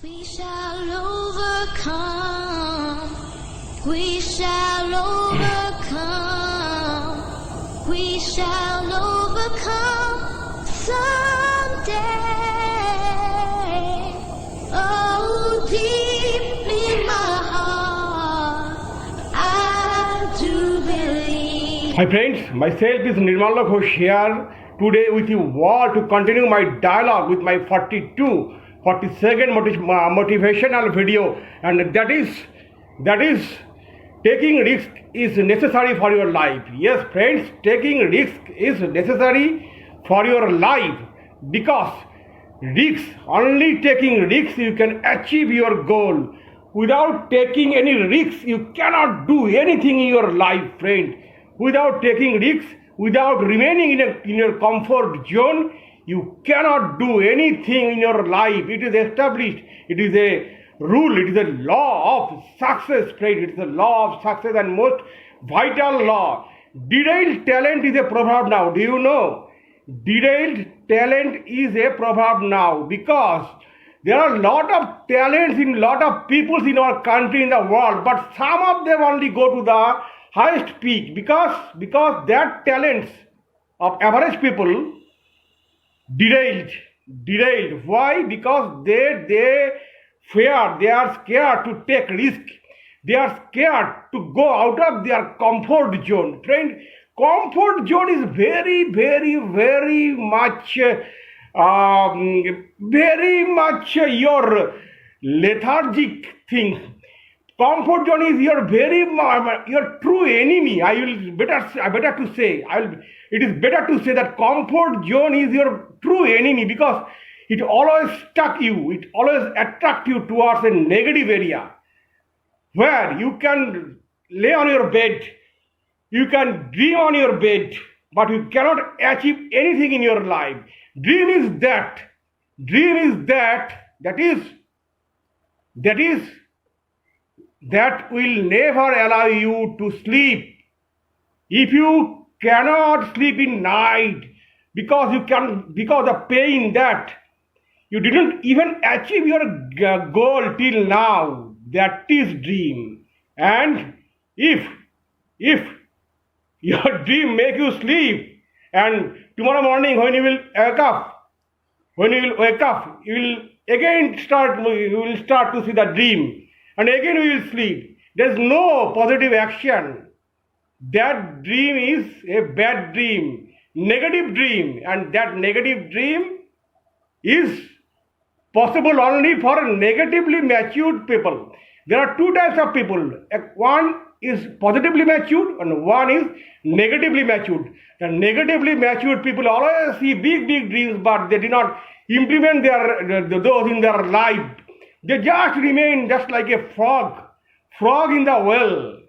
We shall overcome. We shall overcome. We shall overcome someday. Oh, deep in my heart, I do believe. Hi friends, myself is Nirmala Ghosh here today with you all to continue my dialogue with my 42nd motivational video, and that is taking risk is necessary for your life. Yes friends, taking risk is necessary for your life, because only taking risks you can achieve your goal. Without taking any risks you cannot do anything in your life, friend. Without taking risks, without remaining in your comfort zone, you cannot do anything in your life. It is established. It is a rule. It is a law of success, friend. It is a law of success and most vital law. Derailed talent is a proverb now. Do you know? Derailed talent is a proverb now, because there are a lot of talents in a lot of peoples in our country, in the world, but some of them only go to the highest peak, because that talents of average people derailed. Why? Because they fear, they are scared to take risk. They are scared to go out of their comfort zone. Friend, comfort zone is very much your lethargic thing. Comfort zone is your true enemy. It is better to say that comfort zone is your true enemy, because it always stuck you. It always attract you towards a negative area where you can lay on your bed, you can dream on your bed, but you cannot achieve anything in your life. Dream is that will never allow you to sleep. If you cannot sleep in night because of pain that you didn't even achieve your goal till now, that is dream. And if your dream make you sleep, and tomorrow morning when you will wake up, you will start to see the dream, and again you will sleep. There is no positive action. That dream is a bad dream, negative dream, and that negative dream is possible only for negatively matured people. There are two types of people. One is positively matured and one is negatively matured. The negatively matured people always see big dreams, but they do not implement those in their life. They just remain just like a frog in the well.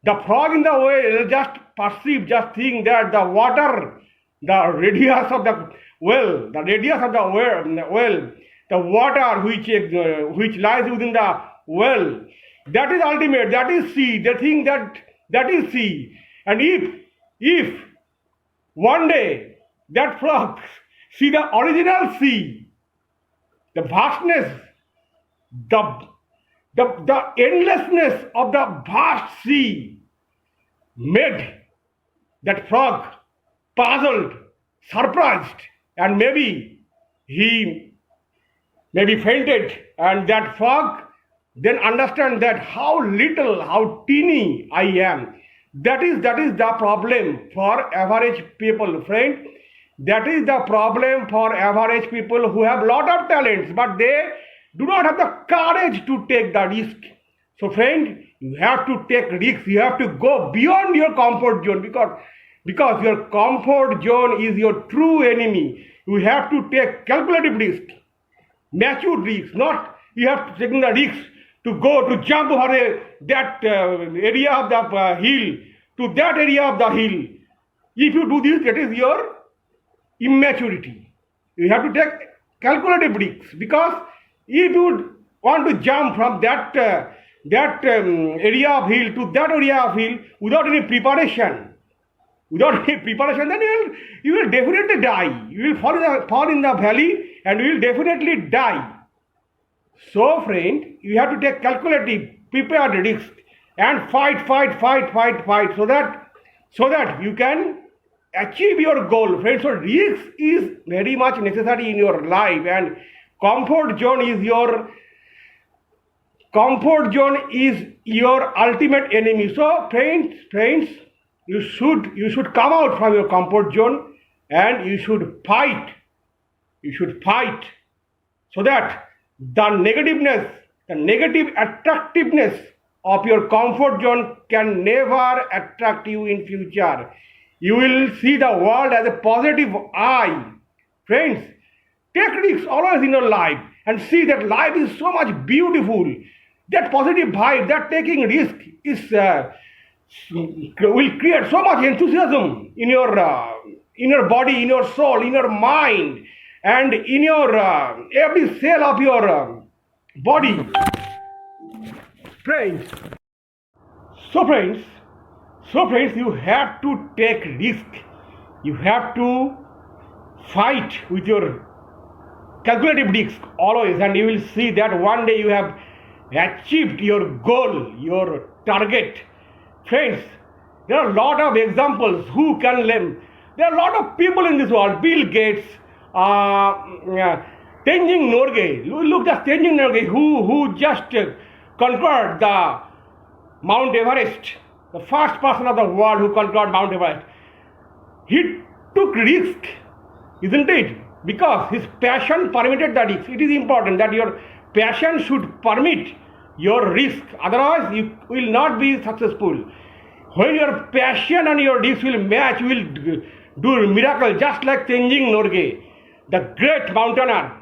The frog in the well just think that the water, the radius of the well, the water which lies within the well, that is ultimate, that is sea. They think that is sea. And if one day that frog see the original sea, the vastness, the endlessness of the vast sea made that frog puzzled, surprised, and maybe he fainted. And that frog then understand that how little, how teeny I am. That is the problem for average people, friend. That is the problem for average people who have lot of talents, but they do not have the courage to take the risk. So friend, you have to take risks. You have to go beyond your comfort zone, because your comfort zone is your true enemy. You have to take calculative risk, matured risks. Not you have to take the risk to go to jump over that area of the hill to that area of the hill. If you do this, that is your immaturity. You have to take calculative risks, because if you want to jump from that area of hill to that area of hill without any preparation, then you will definitely die. You will fall in the valley and you will definitely die. So, friend, you have to take calculative, prepared risk and fight so that you can achieve your goal. Friends, so risk is very much necessary in your life, and comfort zone is your ultimate enemy. So, friends, you should come out from your comfort zone and you should fight. You should fight so that the negative attractiveness of your comfort zone can never attract you in future. You will see the world as a positive eye. Friends, take risks always in your life and see that life is so much beautiful. That positive vibe, that taking risk is will create so much enthusiasm in your body, in your soul, in your mind, and in your every cell of your body. Friends, so friends, you have to take risk. You have to fight with your calculative risk always, and you will see that one day you have achieved your goal, your target. Friends, there are a lot of examples who can learn. There are a lot of people in this world. Bill Gates, Tenzing Norgay. Look at Tenzing Norgay, who just conquered the Mount Everest. The first person of the world who conquered Mount Everest. He took risk, isn't it? Because his passion permitted that risk. It is important that your passion should permit your risk. Otherwise, you will not be successful. When your passion and your risk will match, you will do miracle. Just like Tenzing Norgay, the great mountaineer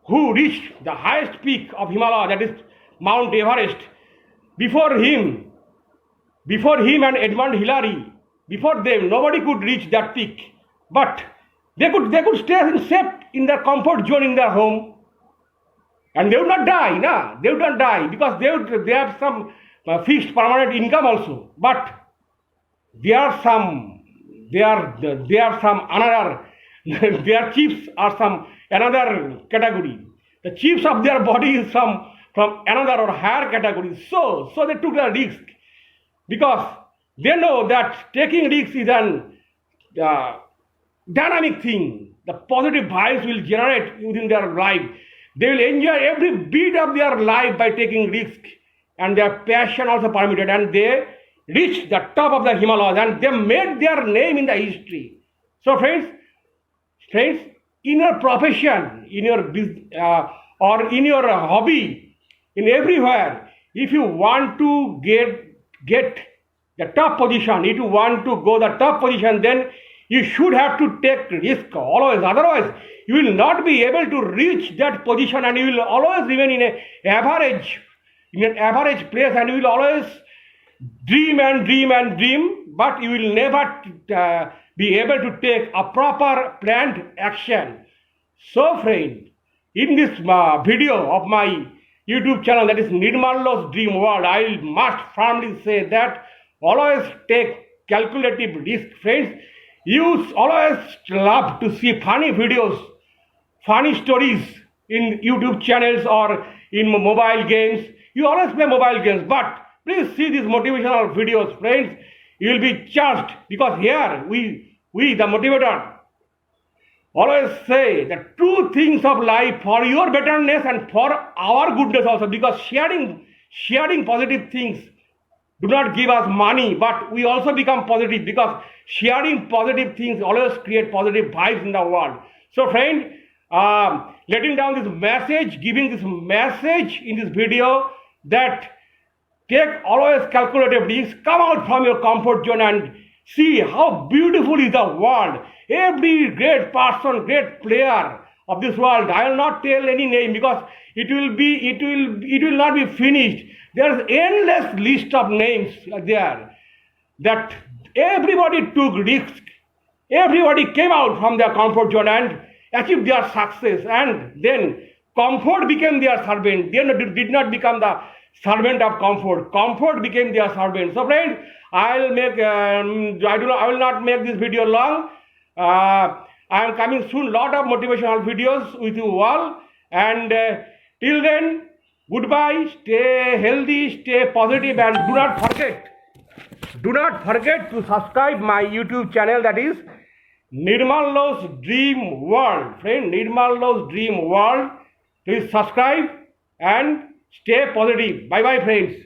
who reached the highest peak of Himalaya, that is Mount Everest. Before him and Edmund Hillary, before them, nobody could reach that peak. But they could stay safe in their comfort zone in their home. And they would not die, they would not die because they have some fixed permanent income also. But there are some another, their chiefs are some another category. The chiefs of their body is from another or higher category. So they took a risk because they know that taking risks is an dynamic thing. The positive vibes will generate within their life. They will enjoy every bit of their life by taking risk, and their passion also permitted, and they reached the top of the Himalayas and they made their name in the history. So friends, in your profession, in your business, or in your hobby, in everywhere, if you want to get the top position, if you want to go the top position, then you should have to take risk always. Otherwise, you will not be able to reach that position, and you will always remain in an average place, and you will always dream, but you will never be able to take a proper planned action. So friend, in this video of my YouTube channel, that is Nirmallo's Dream World, I must firmly say that always take calculative risk. Friends, you always love to see funny videos, funny stories in YouTube channels or in mobile games. You always play mobile games, but please see these motivational videos, friends. You will be charged, because here we the motivator always say the true things of life for your betterness and for our goodness also, because sharing positive things do not give us money, but we also become positive, because sharing positive things always create positive vibes in the world. So friend, letting down this message, giving this message in this video, that take always calculative risks, come out from your comfort zone and see how beautiful is the world. Every great person, great player of this world, I will not tell any name because it will not be finished. There is endless list of names there, that everybody took risk, everybody came out from their comfort zone and achieved their success, and then comfort became their servant. They did not become the servant of comfort. Comfort became their servant. So friends, I will not make this video long. I am coming soon, lot of motivational videos with you all, and till then, Goodbye, stay healthy, stay positive, and do not forget to subscribe my YouTube channel, that is Nirmallo's Dream World. Friend, Nirmallo's Dream World. Please subscribe and stay positive. Bye bye, friends.